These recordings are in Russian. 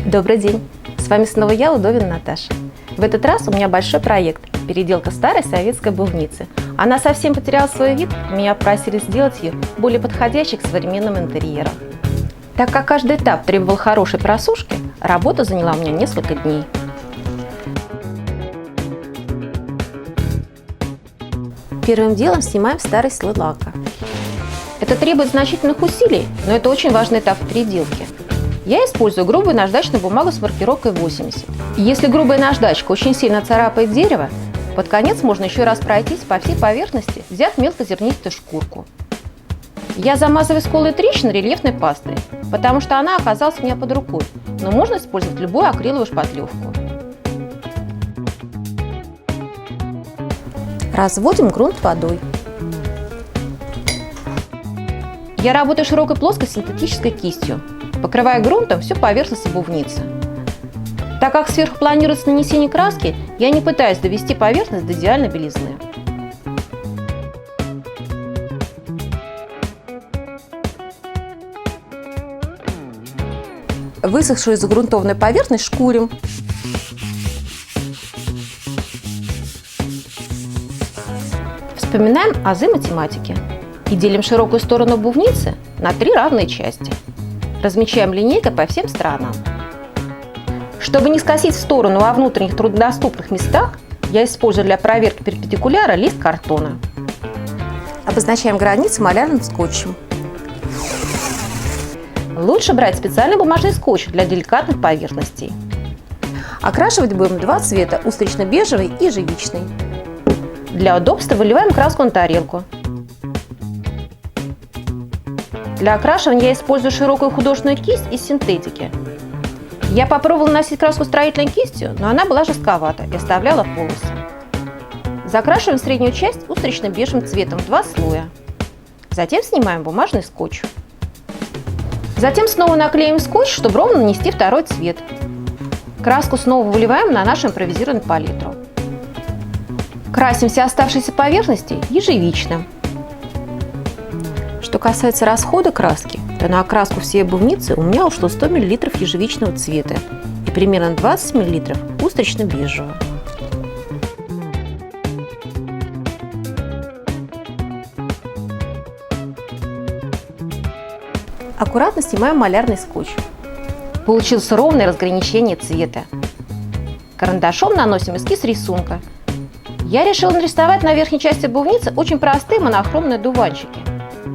Добрый день! С вами снова я, Удовина Наташа. В этот раз у меня большой проект – переделка старой советской обувницы. Она совсем потеряла свой вид, меня просили сделать ее более подходящей к современным интерьерам. Так как каждый этап требовал хорошей просушки, работа заняла у меня несколько дней. Первым делом снимаем старый слой лака. Это требует значительных усилий, но это очень важный этап переделки. Я использую грубую наждачную бумагу с маркировкой 80. И если грубая наждачка очень сильно царапает дерево, под конец можно еще раз пройтись по всей поверхности, взяв мелкозернистую шкурку. Я замазываю сколы и трещины рельефной пастой, потому что она оказалась у меня под рукой, но можно использовать любую акриловую шпатлевку. Разводим грунт водой. Я работаю широкой плоской синтетической кистью, покрывая грунтом всю поверхность обувницы. Так как сверху планируется нанесение краски, я не пытаюсь довести поверхность до идеальной белизны. Высохшую загрунтованную поверхность шкурим. Вспоминаем азы математики и делим широкую сторону обувницы на 3 равные части. Размечаем линейкой по всем сторонам. Чтобы не скосить в сторону во внутренних труднодоступных местах, я использую для проверки перпендикуляра лист картона. Обозначаем границы малярным скотчем. Лучше брать специальный бумажный скотч для деликатных поверхностей. Окрашивать будем 2 цвета – устрично-бежевый и живичный. Для удобства выливаем краску на тарелку. Для окрашивания я использую широкую художественную кисть из синтетики. Я попробовала наносить краску строительной кистью, но она была жестковата и оставляла полосы. Закрашиваем среднюю часть устрично-бежевым цветом в 2 слоя. Затем снимаем бумажный скотч. Затем снова наклеим скотч, чтобы ровно нанести 2-й цвет. Краску снова выливаем на нашу импровизированную палитру. Красим все оставшиеся поверхности ежевичным. Что касается расхода краски, то на окраску всей обувницы у меня ушло 100 мл ежевичного цвета и примерно 20 мл устрично-бежевого. Аккуратно снимаем малярный скотч. Получилось ровное разграничение цвета. Карандашом наносим эскиз рисунка. Я решила нарисовать на верхней части обувницы очень простые монохромные одуванчики.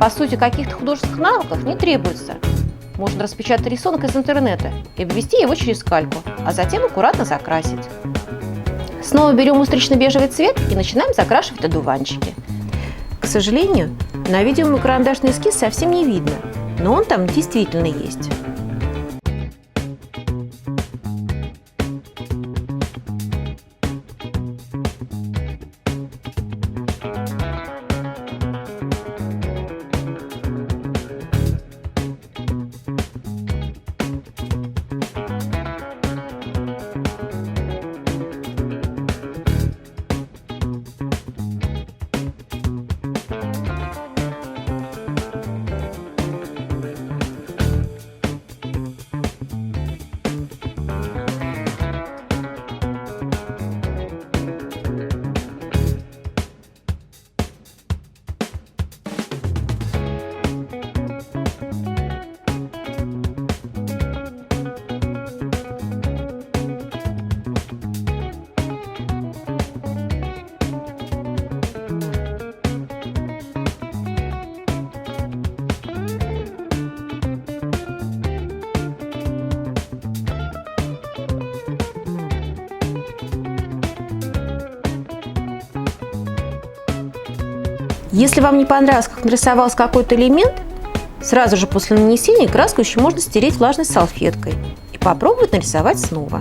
По сути, каких-то художественных навыков не требуется. Можно распечатать рисунок из интернета и обвести его через кальку, а затем аккуратно закрасить. Снова берем устрично-бежевый цвет и начинаем закрашивать одуванчики. К сожалению, на видео мой карандашный эскиз совсем не видно, но он там действительно есть. Если вам не понравилось, как нарисовался какой-то элемент, сразу же после нанесения краску еще можно стереть влажной салфеткой и попробовать нарисовать снова.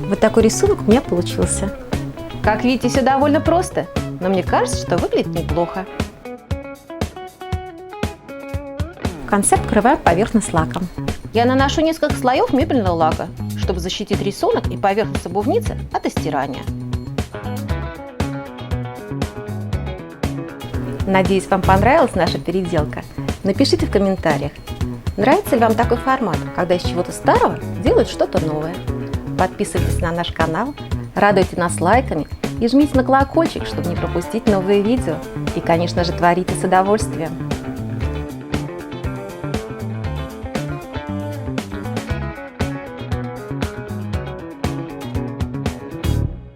Вот такой рисунок у меня получился. Как видите, все довольно просто, но мне кажется, что выглядит неплохо. В конце покрываю поверхность лаком. Я наношу несколько слоев мебельного лака, чтобы защитить рисунок и поверхность обувницы от истирания. Надеюсь, вам понравилась наша переделка. Напишите в комментариях, нравится ли вам такой формат, когда из чего-то старого делают что-то новое. Подписывайтесь на наш канал, радуйте нас лайками и жмите на колокольчик, чтобы не пропустить новые видео. И, конечно же, творите с удовольствием.